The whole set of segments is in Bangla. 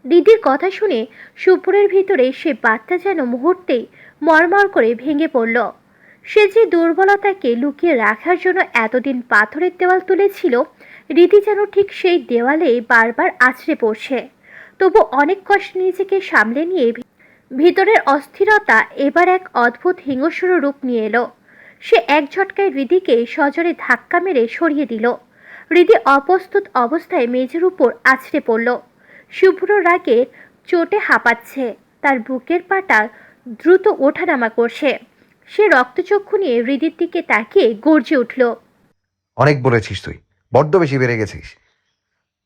দিদির কথা শুনে শুভ্রের ভিতরে সে বার্তা যেন মুহূর্তেই মরমর করে ভেঙে পড়ল। সে যে দুর্বলতাকে লুকিয়ে রাখার জন্য এতদিন পাথরের দেওয়াল তুলেছিল, রীতি যেন ঠিক সেই দেওয়ালে বারবার আছড়ে পড়ছে। তবু অনেক কষ্ট নিজেকে সামলে নিয়ে ভিতরের অস্থিরতা এবার এক অদ্ভুত হিংস্র রূপ নিয়ে এলো। সে এক ঝটকায় হৃদিকে সজোরে ধাক্কা মেরে সরিয়ে দিল। হৃদি অপ্রস্তুত অবস্থায় মেঝের উপর আছড়ে পড়ল। শুভ্র রাগে চোটে হাঁপাচ্ছে, তার বুকের পাটা দ্রুত ওঠানামা করছে। সে রক্তচক্ষু নিয়ে হৃদির দিকে তাকিয়ে গর্জে উঠল। অনেক বলেছিস তুই, বড্ড বেশি বেড়ে গেছিস।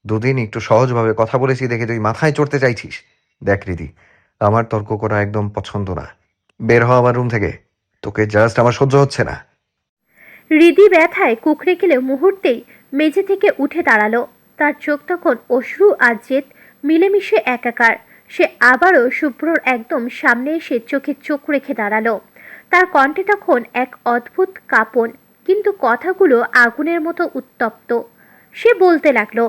দুদিন একটু সহজভাবে কথা বলেছি দেখে তুই মাথায় চড়তে চাইছিস। দেখ রিদি, আমার তর্ক করা একদম পছন্দ না। বের হ আমার রুম থেকে। তোকে জাস্ট আমার সহ্য হচ্ছে না। হৃদি ব্যথায় কুঁকড়ে গেলে মুহূর্তেই মেঝে থেকে উঠে দাঁড়ালো। তার চোখ তখন অশ্রু আর জেদ মিলেমিশে একাকার। সে আবারও শুভ্রর একদম সামনে এসে চোখে চোখ রেখে দাঁড়ালো। তার কণ্ঠে তখন এক অদ্ভুত কাঁপন, কিন্তু কথাগুলো আগুনের মতো উত্তপ্ত। সে বলতে লাগলো,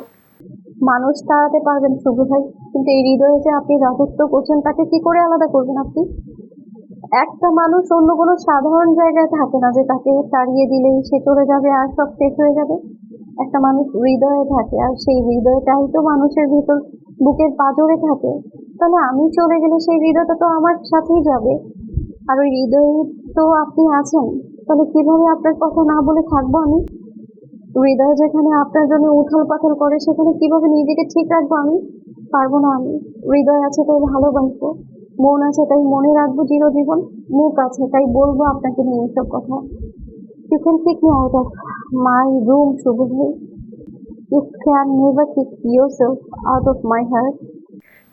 মানুষ তাড়াতে পারবেন শুভ্র ভাই, কিন্তু এই হৃদয়ে যে আপনি রাজত্ব করছেন তাকে কি করে আলাদা করবেন আপনি? একটা মানুষ অন্য কোনো সাধারণ জায়গায় থাকে না যে তাকে তাড়িয়ে দিলেই সে চলে যাবে আর সব শেষ হয়ে যাবে। একটা মানুষ হৃদয়ে থাকে, আর সেই হৃদয়টাই তো মানুষের ভিতর বুকের পাঁজরে থাকে। তাহলে আমি চলে গেলে সেই হৃদয়টা তো আমার সাথেই যাবে, আর ওই হৃদয়ে তো আপনি আছেন। তাহলে কিভাবে আপনার কথা না বলে থাকবো আমি? হৃদয় যেখানে আপনার জন্য উথাল পাথাল করে সেখানে কিভাবে নিজেকে ঠিক রাখবো আমি? পারবো না আমি। হৃদয় আছে তাই ভালোবাসবো, মন আছে তাই মনে রাখবো চিরজীবন, মুখ আছে তাই বলবো আপনাকে নিয়ে এসব কথা। You can kick me out of my room, Shubhu. You can never kick yourself out of my heart.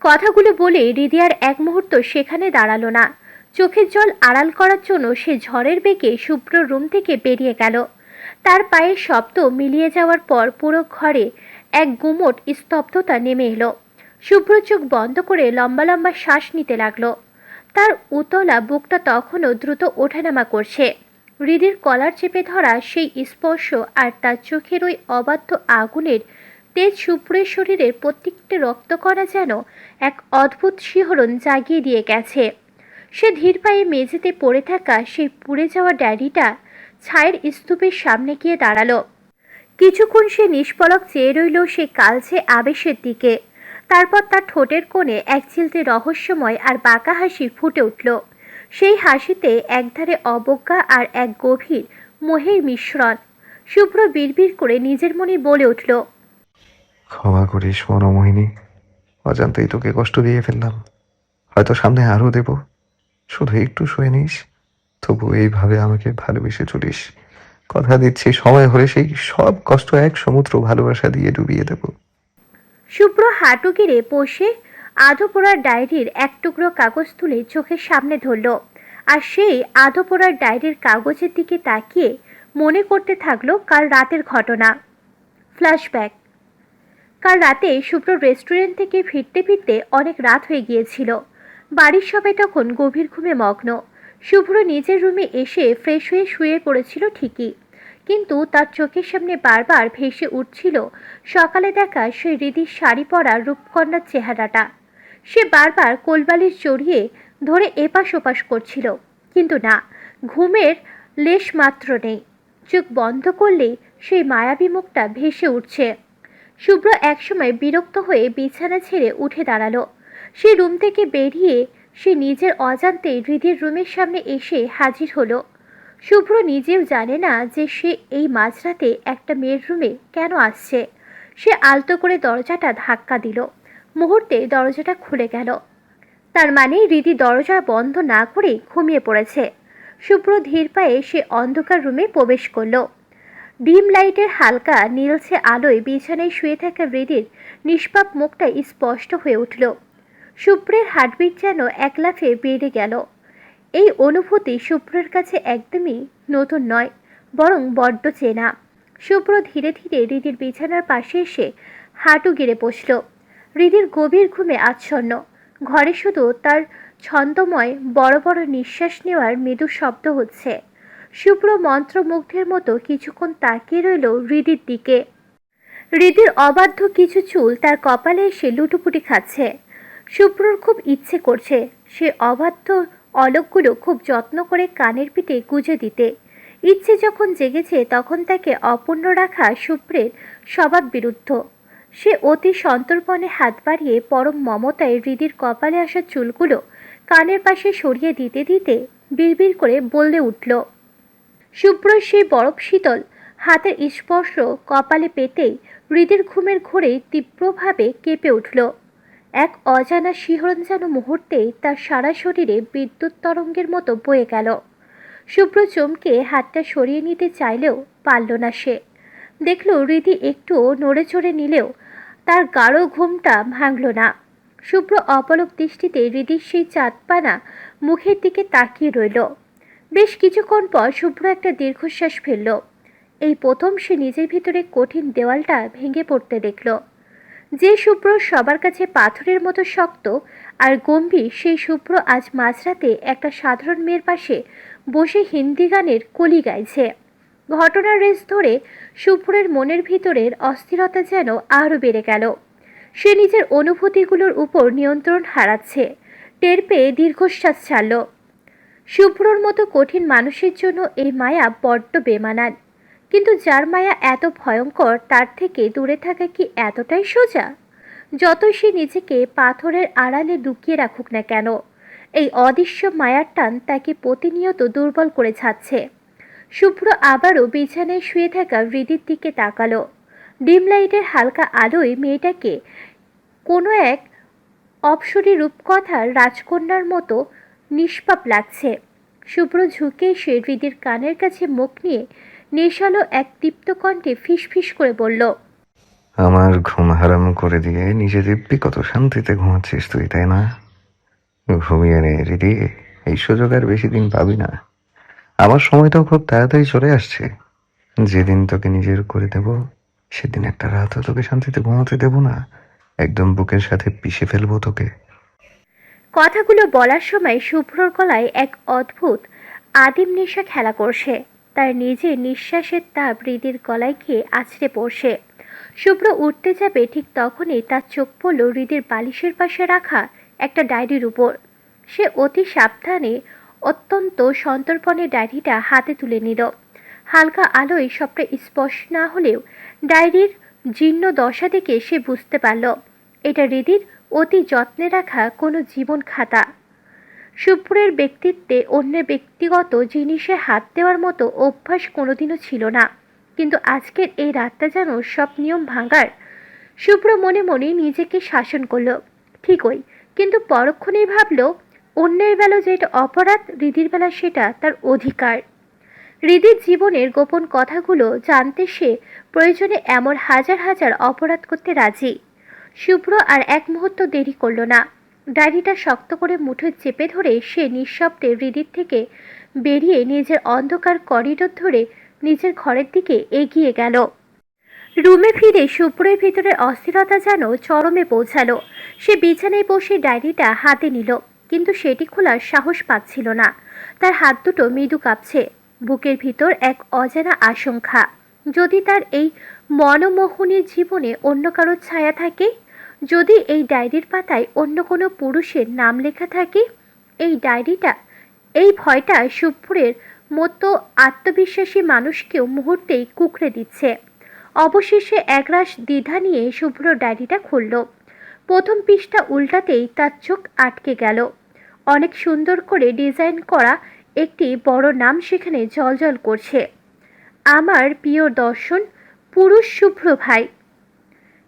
কথাগুলো বলে হৃদি আর এক মুহূর্ত সেখানে দাঁড়ালো না। চোখের জল আড়াল করার জন্য সে ঝড়ের বেগে শুভ্র রুম থেকে বেরিয়ে গেল। তার পায়ের শব্দ মিলিয়ে যাওয়ার পর পুরো ঘরে এক গুমোট স্তব্ধতা নেমে এলো। শুভ্র চোখ বন্ধ করে লম্বা লম্বা শ্বাস নিতে লাগলো। তার উতলা বুকটা তখনও দ্রুত ওঠানামা করছে। হৃদির কলার চেপে ধরা সেই স্পর্শ আর তার চোখের ওই অবাধ্য আগুনের তেজ শুভ্রের শরীরের প্রত্যেকটা রক্তকণা যেন এক অদ্ভুত শিহরণ জাগিয়ে দিয়ে গেছে। সে ধীর পায়ে মেঝেতে পড়ে থাকা সেই পুড়ে যাওয়া ডায়েরিটা ছায়ের স্তূপের সামনে গিয়ে দাঁড়ালো। কিছুক্ষণ সে নিষ্পলক চেয়ে রইল সে কালচে আবেশের দিকে। তারপর তার ঠোঁটের কোণে এক চিলতে রহস্যময় আর বাঁকা হাসি ফুটে উঠল। সেই হাসিতে একধারে অবজ্ঞা আর এক গভীর মোহের মিশ্রণ। শুভ্র বিড়বিড় করে নিজের মনে বলে উঠল, ক্ষমা করিস মনোমোহিনী, অজান্তেই তোকে কষ্ট দিয়ে ফেললাম। হয়তো সামনে আরও দেব। শুধু একটু শুয়ে নিস, তবু এইভাবে আমাকে ভালোবেসে চলিস। কথা দিচ্ছি সময় হলে সেই সব কষ্ট এক সমুদ্র ভালোবাসা দিয়ে ডুবিয়ে দেব। শুভ্র হাঁটু গেড়ে বসে আধো পোড়া ডায়েরির এক টুকরো কাগজ তুলে চোখের সামনে ধরল। আর সেই আধো পোড়া ডায়েরির কাগজের দিকে তাকিয়ে মনে করতে থাকলো কাল রাতের ঘটনা। ফ্ল্যাশব্যাক। কাল রাতে শুভ্র রেস্টুরেন্ট থেকে ফিরতে ফিরতে অনেক রাত হয়ে গিয়েছিল। বাড়ির সবাই তখন গভীর ঘুমে মগ্ন। শুভ্র নিজের রুমে এসে ফ্রেশ হয়ে শুয়ে পড়েছিল ঠিকই, কিন্তু তার চোখের সামনে বারবার ভেসে উঠছিল সকালে দেখা সেই হৃদির শাড়ি পরা রূপকন্যার চেহারাটা। সে বারবার কোলবালিশ জড়িয়ে ধরে এপাশ ওপাশ করছিল, কিন্তু না, ঘুমের লেশ মাত্র নেই। চোখ বন্ধ করলেই সেই মায়াবী মুখটা ভেসে উঠছে। শুভ্র একসময় বিরক্ত হয়ে বিছানা ছেড়ে উঠে দাঁড়ালো। সে রুম থেকে বেরিয়ে সে নিজের অজান্তেই হৃদির রুমের সামনে এসে হাজির হলো। শুভ্র নিজেও জানে না যে সে এই মাঝরাতে একটা মেয়ের রুমে কেন আসছে। সে আলতো করে দরজাটা ধাক্কা দিল। মুহূর্তে দরজাটা খুলে গেল। তার মানে হৃদি দরজা বন্ধ না করে ঘুমিয়ে পড়েছে। শুভ্র ধীর পায়ে সে অন্ধকার রুমে প্রবেশ করলো। ডিম লাইটের হালকা নীলচে আলোয় বিছানায় শুয়ে থাকা হৃদির নিষ্পাপ মুখটা স্পষ্ট হয়ে উঠল। শুভ্রের হার্টবিট যেন এক লাফে বেড়ে গেল। এই অনুভূতি শুভ্রের কাছে একদমই নতুন নয়, বরং বড্ড চেনা। শুভ্র ধীরে ধীরে হৃদির বিছানার পাশে এসে হাঁটু গেড়ে বসল। হৃদির গভীর ঘুমে আচ্ছন্ন। ঘরে শুধু তার ছন্দময় বড় বড় নিঃশ্বাস নেওয়ার মৃদু শব্দ হচ্ছে। শুভ্র মন্ত্রমুগ্ধের মতো কিছুক্ষণ তাকিয়ে রইল হৃদির দিকে। হৃদির অবাধ্য কিছু চুল তার কপালে এসে লুটোপুটি খাচ্ছে। শুভ্রর খুব ইচ্ছে করছে সে অবাধ্য অলকগুলো খুব যত্ন করে কানের পিঠে গুঁজে দিতে। ইচ্ছে যখন জেগেছে তখন তাকে অপূর্ণ রাখা শুভ্রের স্বভাব বিরুদ্ধ। সে অতি সন্তর্পণে হাত বাড়িয়ে পরম মমতায় হৃদির কপালে আসা চুলগুলো কানের পাশে সরিয়ে দিতে দিতে বিড়বিড় করে বললে উঠল। শুভ্র সেই বরফ শীতল হাতের স্পর্শ কপালে পেতেই হৃদির ঘুমের ঘোরে তীব্রভাবে কেঁপে উঠল। এক অজানা শিহরণ যেন মুহূর্তেই তার সারা শরীরে বিদ্যুৎ তরঙ্গের মতো বয়ে গেল। শুভ্র চমকে হাতটা সরিয়ে নিতে চাইলেও পারল না সে। দেখল হৃদি একটু নড়ে চড়ে নিলেও তার গাঢ় ঘুমটা ভাঙল না। শুভ্র অপলক দৃষ্টিতে হৃদির সেই চাঁদপানা মুখের দিকে তাকিয়ে রইল। বেশ কিছুক্ষণ পর শুভ্র একটা দীর্ঘশ্বাস ফেলল। এই প্রথম সে নিজের ভিতরে কঠিন দেওয়ালটা ভেঙে পড়তে দেখল। যে শুভ্র সবার কাছে পাথরের মতো শক্ত আর গম্ভীর, সেই শুভ্র আজ মাঝরাতে একটা সাধারণ মেয়ের পাশে বসে হিন্দি গানের কলি গাইছে। ঘটনার রেশ ধরে শুভ্রের মনের ভিতরের অস্থিরতা যেন আরও বেড়ে গেল। সে নিজের অনুভূতিগুলোর উপর নিয়ন্ত্রণ হারাচ্ছে। টের পেয়ে দীর্ঘশ্বাস ছাড়ল। শুভ্রর মতো কঠিন মানুষের জন্য এই মায়া বড্ড বেমানান, কিন্তু যার মায়া এত ভয়ঙ্কর তার থেকে দূরে থাকা কি এতটাই সোজা? যতই সে নিজেকে পাথরের আড়ালে লুকিয়ে রাখুক না কেন, এই অদৃশ্য মায়ার টান তাকে প্রতিনিয়ত দুর্বল করে ছাড়ছে। শুভ্র আবারও বিছানায় শুয়ে থাকা হৃদির দিকে তাকালো। ডিম লাইটের হালকা আলোয় মেয়েটাকে কোনো এক অপসরী রূপকথার রাজকন্যার মতো নিষ্পাপ লাগছে। শুভ্র ঝুঁকে এসে হৃদির কানের কাছে মুখ নিয়ে নেশালো এক তৃপ্ত কণ্ঠে ফিসফিস করে বলল, আমার ঘুম হারাম করে দিয়ে নিজে দিব্যি কত শান্তিতে ঘুমাচ্ছিস তুই, তাই না? ঘুমিয়ে নে রিদি, এই সুযোগ আর বেশি দিন পাবি না। আমার সময়টাও খুব তাড়াতাড়ি চলে আসছে। যেদিন তোকে নিজের করে দেব সেদিন একটা রাতও তোকে শান্তিতে ঘুমাতে দেব না, একদম বুকের সাথে পিষে ফেলবো তোকে। কথাগুলো বলার সময় শুভ্রর গলায় এক অদ্ভুত আদিম নেশা খেলা করছে। তার নিজের নিঃশ্বাসের তাপ হৃদির গলায় গিয়ে আছড়ে পড়ছে। শুভ্র উঠতে যাবে ঠিক তখনই তার চোখ পড়ল হৃদির বালিশের পাশে রাখা একটা ডায়েরির উপর। সে অতি সাবধানে অত্যন্ত সন্তর্পণে ডায়েরিটা হাতে তুলে নিল। হালকা আলোয় সবটা স্পষ্ট না হলেও ডায়েরির জীর্ণ দশা দেখে সে বুঝতে পারল এটা হৃদির অতি যত্নে রাখা কোনো জীবন খাতা। শুভ্রের ব্যক্তিত্বে অন্যের ব্যক্তিগত জিনিসে হাত দেওয়ার মতো অভ্যাস কোনোদিনও ছিল না, কিন্তু আজকের এই রাতটা যেন সব নিয়ম ভাঙার। শুভ্র মনে মনে নিজেকে শাসন করল, ঠিকই, কিন্তু পরক্ষণেই ভাবল অন্যের বেলা যেটা অপরাধ, হৃদির বেলা সেটা তার অধিকার। হৃদির জীবনের গোপন কথাগুলো জানতে সে প্রয়োজনে এমন হাজার হাজার অপরাধ করতে রাজি। শুভ্র আর এক মুহূর্ত দেরি করল না। ডায়েরিটা শক্ত করে মুঠোয় চেপে ধরে সে নিঃশব্দে হৃদির থেকে বেরিয়ে নিজের অন্ধকার করিডোর ধরে নিজের ঘরের দিকে এগিয়ে গেল। রুমে ফিরে শুভ্রের ভিতরে অস্থিরতা যেন চরমে পৌঁছালো। সে বিছানায় বসে ডায়েরিটা হাতে নিল, কিন্তু সেটি খোলার সাহস পাচ্ছিল না। তার হাত দুটো মৃদু কাঁপছে। বুকের ভিতর এক অজানা আশঙ্কা, যদি তার এই মনমোহনীর জীবনে অন্য কারো ছায়া থাকে, যদি এই ডায়েরির পাতায় অন্য কোনো পুরুষের নাম লেখা থাকে। এই ভয়টা শুভ্রের মতো আত্মবিশ্বাসী মানুষকেও মুহূর্তেই কুঁকড়ে দিচ্ছে। অবশেষে একরাশ দ্বিধা নিয়ে শুভ্র ডায়েরিটা খুলল। প্রথম পৃষ্ঠা উল্টাতেই তার চোখ আটকে গেল। অনেক সুন্দর করে ডিজাইন করা একটি বড় নাম সেখানে জ্বলজ্বল করছে, আমার প্রিয় দর্শন পুরুষ শুভ্র ভাই।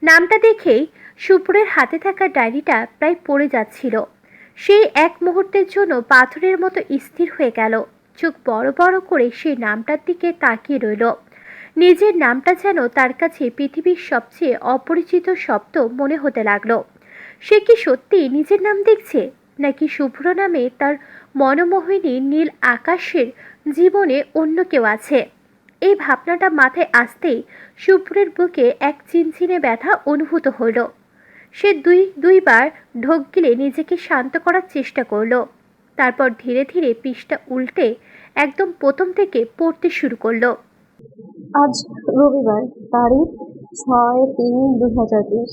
নামটা দেখেই শুভ্রের হাতে থাকা ডায়েরিটা প্রায় পড়ে যাচ্ছিল। সেই এক মুহূর্তের জন্য পাথরের মতো স্থির হয়ে গেল। চোখ বড় বড় করে সেই নামটার দিকে তাকিয়ে রইল। নিজের নামটা যেন তার কাছে পৃথিবীর সবচেয়ে অপরিচিত শব্দ মনে হতে লাগলো। সে কি সত্যি নিজের নাম দেখছে, নাকি শুভ্র নামে তার মনমোহিনী নীল আকাশের জীবনে অন্য কেউ আছে? এই ভাবনাটা মাথায় আসতেই শুভ্রের বুকে এক চিনচিনে ব্যথা অনুভূত হল। সে দুইবার ঢোক গিলে নিজেকে শান্ত করার চেষ্টা করল। তারপর ধীরে ধীরে পৃষ্ঠা উল্টে একদম প্রথম থেকে পড়তে শুরু করলো। আজ রবিবার, তারিখ 6-3-2020।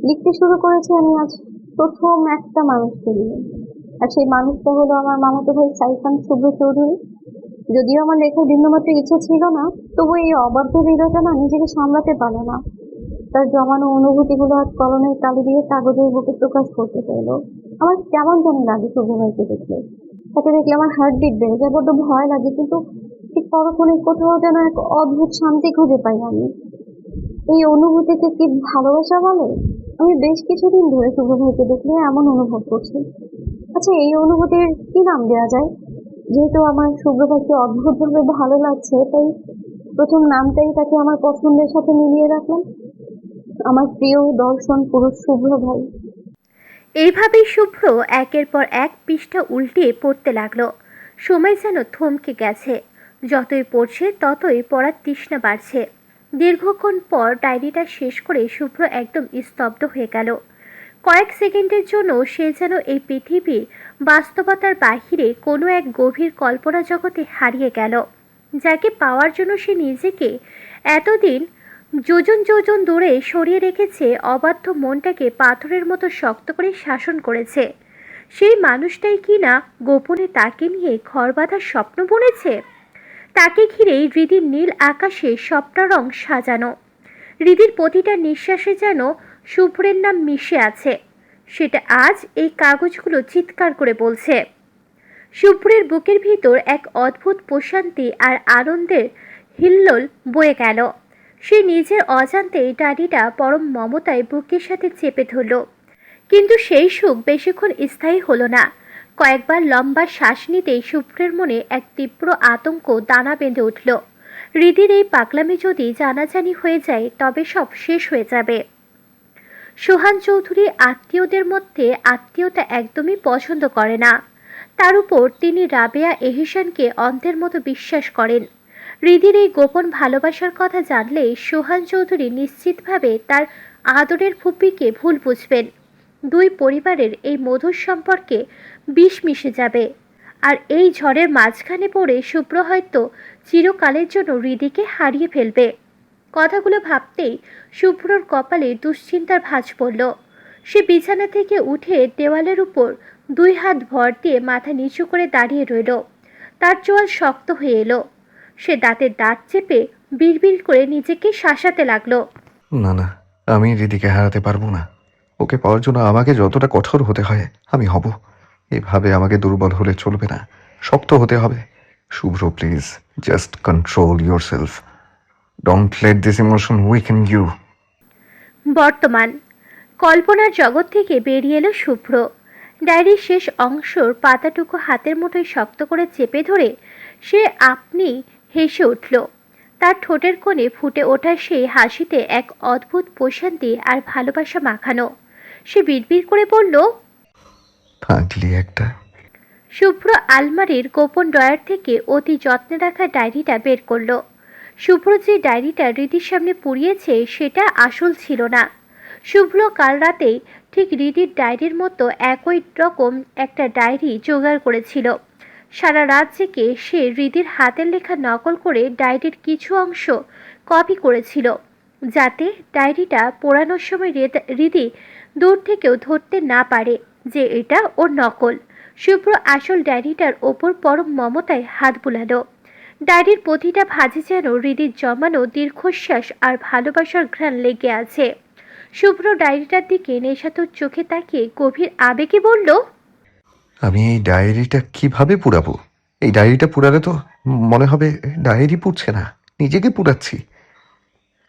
লিখতে শুরু করেছি আমি আজ প্রথম একটা মানুষকে নিয়ে। আর সেই মানুষটা হলো আমার মামাতো ভাই সাইফান শুভ্র চৌধুরী। যদিও আমার লেখার বিন্দুমাত্র ইচ্ছে ছিল না, তবু এই অবাধ্য হৃদয়টা না নিজেকে সামলাতে পারে না। তার জমানো অনুভূতিগুলো আজ কলমের কালি দিয়ে কাগজের বুকে প্রকাশ করতে চাইলো। আমার কেমন জানি লাগে শুভ্র ভাইকে দেখলে। তাকে দেখলে আমার হার্টবিট বেড়ে যায়, বড্ড ভয় লাগে, কিন্তু ঠিক পরক্ষণে কোথাও যেন এক অদ্ভুত শান্তি খুঁজে পাই আমি। এই অনুভূতিকে কি ভালোবাসা বলে? আমি বেশ কিছুদিন ধরে শুভ্র ভাইকে দেখলে এমন অনুভব করছি। আচ্ছা, এই অনুভূতির কি নাম দেওয়া যায়? যেহেতু আমার শুভ্র ভাইকে অদ্ভুতভাবে ভালো লাগছে, তাই প্রথম নামটাই তাকে আমার পছন্দের সাথে মিলিয়ে রাখলাম, আমার প্রিয় দর্শন পুরুষ শুভ্র ভাই। এইভাবেই শুভ্র একের পর এক পৃষ্ঠা উল্টিয়ে পড়তে লাগলো। সময় যেন থমকে গেছে। যতই পড়ছে ততই পড়ার তৃষ্ণা বাড়ছে। দীর্ঘক্ষণ পর ডায়েরিটা শেষ করে শুভ্র একদম স্তব্ধ হয়ে গেল। কয়েক সেকেন্ডের জন্য সে যেন এই পৃথিবীর বাস্তবতার বাহিরে কোনো এক গভীর কল্পনা জগতে হারিয়ে গেল, যাকে পাওয়ার জন্য সে নিজেকে এতদিন যোজন যোজন দূরে সরিয়ে রেখেছে, অবাধ্য মনটাকে পাথরের মতো শক্ত করে শাসন করেছে। সেই মানুষটাই কি না গোপনে তাকে নিয়ে ঘর বাঁধার স্বপ্ন বুনেছে। তাকে ঘিরেই হৃদির নীল আকাশে সবটা রং সাজানো। হৃদির প্রতিটা নিঃশ্বাসে যেন শুভ্রের নাম মিশে আছে। সেটা আজ এই কাগজগুলো চিৎকার করে বলছে। শুভ্রের বুকের ভিতর এক অদ্ভুত প্রশান্তি আর আনন্দের হিল্লোল বয়ে গেল। সে নিজের অজান্তেই ডায়েরিটা পরম মমতায় বুকের সাথে চেপে ধরল। কিন্তু সেই সুখ বেশিক্ষণ স্থায়ী হলো না। কয়েকবার লম্বা শ্বাস নিতেই শুভ্রের মনে এক তীব্র আতঙ্ক দানা বেঁধে উঠল। হৃদির এই পাগলামি যদি জানাজানি হয়ে যায় তবে সব শেষ হয়ে যাবে। সোহান চৌধুরী আত্মীয়দের মধ্যে আত্মীয়তা একদমই পছন্দ করে না। তার উপর তিনি রাবেয়া এহসানকে অন্ধের মতো বিশ্বাস করেন। হৃদির এই গোপন ভালোবাসার কথা জানলে সোহান চৌধুরী নিশ্চিতভাবে তার আদরের ফুপ্পিকে ভুল বুঝবেন। দুই পরিবারের এই মধুর সম্পর্কে বিষ মিশে যাবে। আর এই ঝড়ের মাঝখানে পড়ে শুভ্র হয়তো চিরকালের জন্য হৃদিকে হারিয়ে ফেলবে। কথাগুলো ভাবতেই শুভ্রর কপালে দুশ্চিন্তার ভাঁজ পড়ল। সে বিছানা থেকে উঠে দেওয়ালের উপর দুই হাত ভর দিয়ে মাথা নিচু করে দাঁড়িয়ে রইল। তার চোয়াল শক্ত হয়ে এলো। সে দাঁতের দাঁত চেপে বিড়বিড় করে নিজেকে শাসাতে লাগলো। না না, আমি রিদিকে হারাতে পারবো না। ওকে পাওয়ার জন্য আমাকে যতটা কঠোর হতে হয় আমি হব। এভাবে আমাকে দুর্বল হলে চলবে না, শক্ত হতে হবে। Shubhra, please just control yourself. Don't let this emotion weaken you. বর্তমান কল্পনার জগৎ থেকে বেরিয়ে এলো শুভ্র। ডায়েরির শেষ অংশর পাতাটুকু হাতের মুঠোয় শক্ত করে চেপে ধরে সে আপনি হেসে উঠল। তার ঠোঁটের কোণে ফুটে ওঠা সেই হাসিতে এক অদ্ভুত প্রশান্তি আর ভালোবাসা মাখানো। সে বিড়বিড় করে বলল, পাগলি একটা। শুভ্র আলমারির গোপন ড্রয়ার থেকে অতি যত্নে রাখা ডায়েরিটা বের করলো। শুভ্র যে ডায়েরিটা হৃদির সামনে পুড়িয়েছে সেটা আসল ছিল না। শুভ্র কাল রাতে ঠিক হৃদির ডায়েরির মতো একই রকম একটা ডায়েরি জোগাড় করেছিল। সারা রাত জেগে সে হৃদির হাতের লেখা নকল করে ডায়েরির কিছু অংশ কপি করেছিল, যাতে ডায়েরিটা পোড়ানোর সময় হৃদি দূর থেকেও ধরতে না পারে যে এটা ওর নকল। শুভ্র আসল ডায়েরিটার ওপর পরম মমতায় হাত বুলালো। ডায়েরির প্রতিটা ভাঁজে যেন হৃদির জমানো দীর্ঘশ্বাস আর ভালোবাসার ঘ্রাণ লেগে আছে। শুভ্র ডায়েরিটার দিকে নেশাতুর চোখে তাকিয়ে গভীর আবেগে বলল, আমি এই ডায়েরিটা কিভাবে পুরাবো? এই ডায়েরিটা পুরালে তো মনে হবে ডায়েরি পুড়ছে না, নিজেকে পুরাচ্ছি।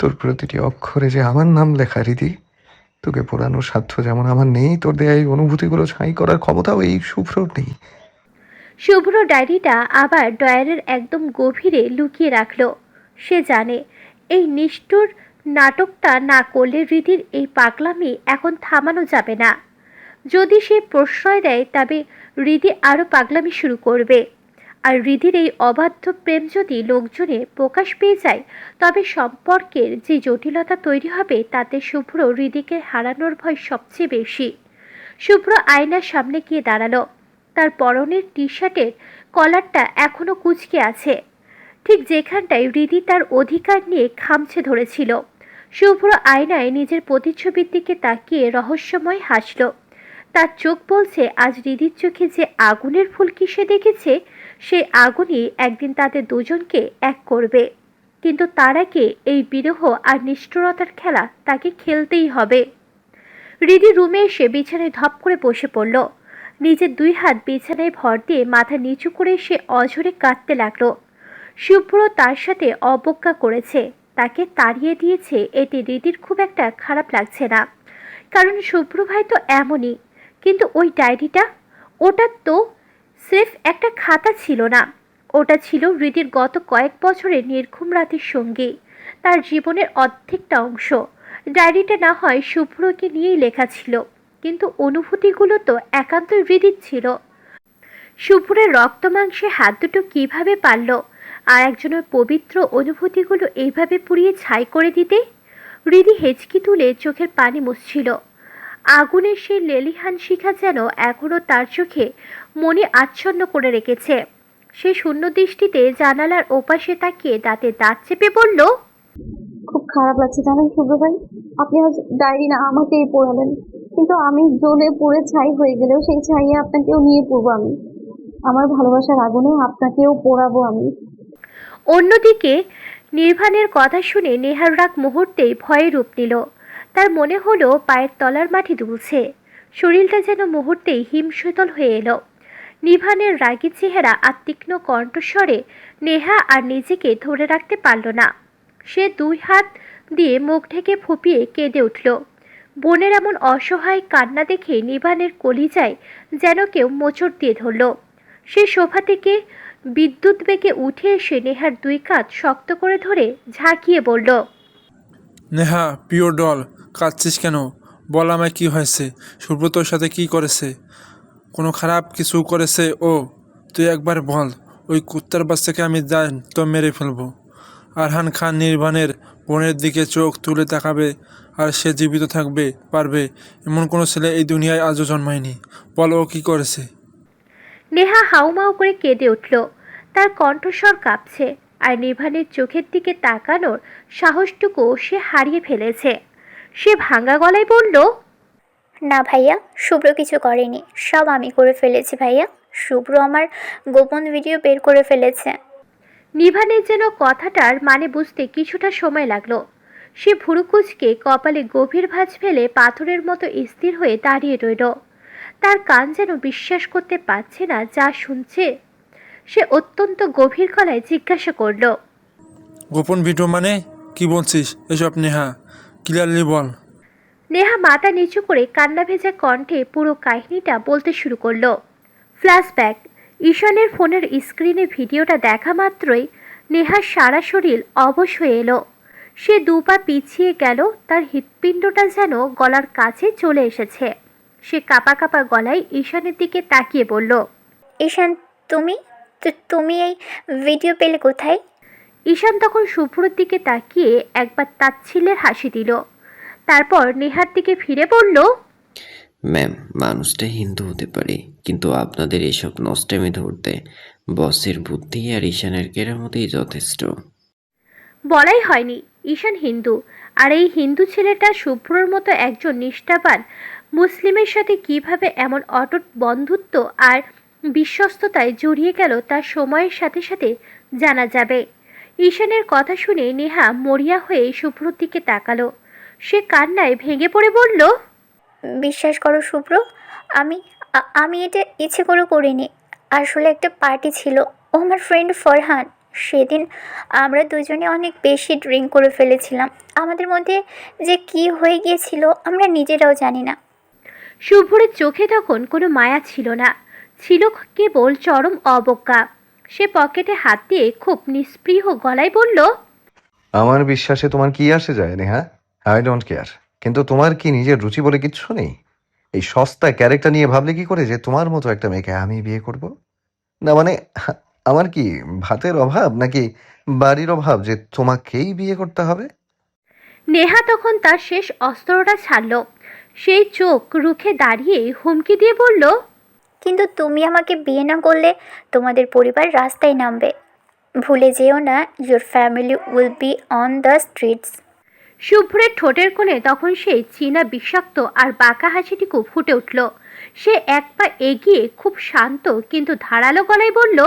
তোর প্রতিটি অক্ষরে যে আমার নাম লেখা রীতি, তোকে পোড়ানোর সাধ্য যেমন আমার নেই, তোর দেয়া এই অনুভূতিগুলো ছাই করার ক্ষমতাও এই শুভ্রর নেই। শুভ্র ডায়েরিটা আবার ড্রয়ারের একদম গভীরে লুকিয়ে রাখলো। সে জানে এই নিষ্ঠুর নাটকটা না করলে হৃদির এই পাগলামি এখন থামানো যাবে না। যদি সে প্রশ্রয় দেয় তবে হৃদি আরও পাগলামি শুরু করবে। আর হৃদির এই অবাধ্য প্রেম যদি লোকজনে প্রকাশ পেয়ে যায় তবে সম্পর্কের যে জটিলতা তৈরি হবে তাতে শুভ্র হৃদিকে হারানোর ভয় সবচেয়ে বেশি। শুভ্র আয়নার সামনে গিয়ে দাঁড়ালো। তার পরনের টি শার্টের কলারটা এখনো কুঁচকে আছে, ঠিক যেখানটায় হৃদি তার অধিকার নিয়ে খামছে ধরেছিল। শুভ্র আয়নায় নিজের প্রতিচ্ছবির দিকে তাকিয়ে রহস্যময় হাসল। তার চোখ বলছে আজ হৃদির চোখে যে আগুনের ফুলকি সে দেখেছে, সেই আগুনই একদিন তাদের দুজনকে এক করবে। কিন্তু তার আগে এই বিরহ আর নিষ্ঠুরতার খেলা তাকে খেলতেই হবে। হৃদি রুমে এসে বিছানায় ধপ করে বসে পড়ল। নিজের দুই হাত বিছানায় ভর দিয়ে মাথা নিচু করে সে অঝরে কাঁদতে লাগলো। শুভ্র তার সাথে অবজ্ঞা করেছে, তাকে তাড়িয়ে দিয়েছে, এতে হৃদির খুব একটা খারাপ লাগছে না, কারণ শুভ্র ভাই তো এমনই। কিন্তু ওই ডায়েরিটা, ওটা তো স্রেফ একটা খাতা ছিল না, ওটা ছিল হৃদির গত কয়েক বছরের নির্ঘুম রাতের সঙ্গী, তার জীবনের অর্ধেকটা অংশ। ডায়েরিটা না হয় শুভ্রকে নিয়েই লেখা ছিল, কিন্তু অনুভূতিগুলো তো একান্তই হৃদির ছিল। শুভ্রের রক্ত মাংসে হাত দুটো কিভাবে পারল আর একজনের পবিত্র অনুভূতিগুলো এইভাবে পুড়িয়ে ছাই করে দিতে? হৃদি হেঁচকি তুলে চোখের পানি মুছছিল। আগুনের সেই লেলিহান শিখা যেন এখনো তার চোখে মনে আচ্ছন্ন করে রেখেছে। সে শূন্য দৃষ্টিতে জানালার ওপাশে তাকিয়ে দাঁতে দাঁত চেপে বলল, খুব খারাপ লাগছে জানেন শুভ্র ভাই, আপনি আজ ডায়েরি না আমাকেই পড়ালেন, কিন্তু আমি জ্বলে পুড়ে ছাই হয়ে গেলেও সেই ছাইয়ে আপনাকেও নিয়ে পড়বো আমি। আমার ভালোবাসার আগুনে আপনাকেও পোড়াবো আমি। অন্যদিকে নির্বাণের কথা শুনে নেহার রাগ মুহূর্তেই ভয়ে রূপ নিল। তার মনে হলো পায়ের তলার মাটি দুলছে, শরীরটা যেন মুহূর্তেই হিমশীতল হয়ে এলো। নির্বাণের রাগী চেহারা আর তীক্ষ্ণ কণ্ঠস্বরে নেহা আর নিজেকে ধরে রাখতে পারল না। সে দুই হাত দিয়ে মুখ ঢেকে ফুঁপিয়ে কেঁদে উঠল। বোনের এমন অসহায় কান্না দেখে নির্বাণের কলিজায় যেন কেউ মোচড় দিয়ে ধরল। সে সোফা থেকে বিদ্যুৎ বেগে উঠে এসে নেহার দুই কাঁধ শক্ত করে ধরে ঝাঁকিয়ে বলল, নেহা পিওর ডল, কাঁদছিস কেন? বল আমায় কি হয়েছে? সুব্রতর সাথে কি করেছে? কোনো খারাপ কিছু করেছে ও? তুই একবার বল। ওই কুত্তার বাচ্চাকে আমি তো মেরে ফেলবো। আরহান খান নির্বাণের বোনের দিকে চোখ তুলে তাকাবে আর সে জীবিত থাকবে পারবে এমন কোনো ছেলে এই দুনিয়ায় আজও জন্মায়নি। বল ও কি করেছে? নেহা হাউমাউ করে কেঁদে উঠল। তার কণ্ঠস্বর কাঁপছে, আর নির্বাণের চোখের দিকে তাকানোর সাহসটুকু সে হারিয়ে ফেলেছে। সে ভাঙা গলায় বলল, না ভাইয়া, শুভ্র কিছু করেনি, সব আমি করে ফেলেছি ভাইয়া। শুভ্র আমার গোপন ভিডিও বের করে ফেলেছে। নির্বাণের যেন কথাটার মানে বুঝতে কিছুটা সময় লাগলো। সে ভুরুকুচকে কপালে গভীর ভাঁজ ফেলে পাথরের মতো স্থির হয়ে দাঁড়িয়ে রইল। তার কান যেন বিশ্বাস করতে পারছে না যা শুনছে। সে অত্যন্ত গভীর গলায় জিজ্ঞাসা করল, গোপন ভিডিও মানে কি বলছিস এসব নেহা? ক্লিয়ারলি বল। নেহা মাথা নিচু করে কান্না ভেজা কণ্ঠে পুরো কাহিনীটা বলতে শুরু করলো। ফ্ল্যাশব্যাক। ঈশানের ফোনের স্ক্রিনে ভিডিওটা দেখা মাত্রই নেহার সারা শরীর অবশ হয়ে এলো। সে দুপা পিছিয়ে গেল, তার হৃৎপিণ্ডটা যেন গলার কাছে চলে এসেছে। সে কাঁপা কাঁপা গলায় ঈশানের দিকে তাকিয়ে বলল, ঈশান, তুমি তুমি এই ভিডিও পেলে কোথায়? ঈশান তখন শুভ্রর দিকে তাকিয়ে একবার তাচ্ছিল্যের হাসি দিল, তারপর নেহার দিকে ফিরে বলল, ম্যাম, মানুষটা হিন্দু হতে পারে, কিন্তু আপনাদের এসব নষ্টামি ধরতে বসের বুদ্ধি আর ঈশানের কেরামতেই যথেষ্ট। বলাই হয়নি ঈশান হিন্দু, আর এই হিন্দু ছেলেটা শুভ্রর মতো একজন নিষ্ঠাবান মুসলিমের সাথে কিভাবে এমন অটুট বন্ধুত্ব আর বিশ্বস্ততায় জড়িয়ে গেল তা সময়ের সাথে সাথে জানা যাবে। ঈশানের কথা শুনে নেহা মরিয়া হয়ে শুভ্রর দিকে তাকালো। সে কান্নায় ভেঙে পড়ে বলল, বিশ্বাস করো শুভ্র, আমি আমি এটা ইচ্ছে করে করিনি। আসলে একটা পার্টি ছিল, ও আমার ফ্রেন্ড ফরহান। সেদিন আমরা দুজনে অনেক বেশি ড্রিঙ্ক করে ফেলেছিলাম। আমাদের মধ্যে যে কি হয়ে গিয়েছিল আমরা নিজেরাও জানি না। শুভ্রের চোখে তখন কোনো মায়া ছিল না, ছিল কেবল চরম অবজ্ঞা। সে পকেটে হাত দিয়ে খুব নিস্পৃহ গলায় বলল, আমার বিশ্বাসে তোমার কি আসে যায় নেহা? I don't care. কিন্তু তোমার কি নিজের রুচি বলে কিচ্ছু নেই? এই সস্তা ক্যারেক্টার নিয়ে ভাবলে কি করে যে তোমার মতো একটা মেয়েকে আমি বিয়ে করব? না মানে, আমার কি ভাতের অভাব নাকি বাড়ির অভাব যে তোমাকেই বিয়ে করতে হবে? নেহা তখন তার শেষ অস্ত্রটা ছাড়ল। সেই চোখ রুখে দাঁড়িয়ে হুমকি দিয়ে বলল, কিন্তু তুমি আমাকে বিয়ে না করলে তোমাদের পরিবার রাস্তায় নামবে। ভুলে যেও না, your family will be on the streets. শুভ্রের ঠোঁটের কোণে তখন সেই চীনা বিষাক্ত আর বাঁকা হাসিটুকু ফুটে উঠল। সে এক পা এগিয়ে খুব শান্ত কিন্তু ধারালো গলায় বলল,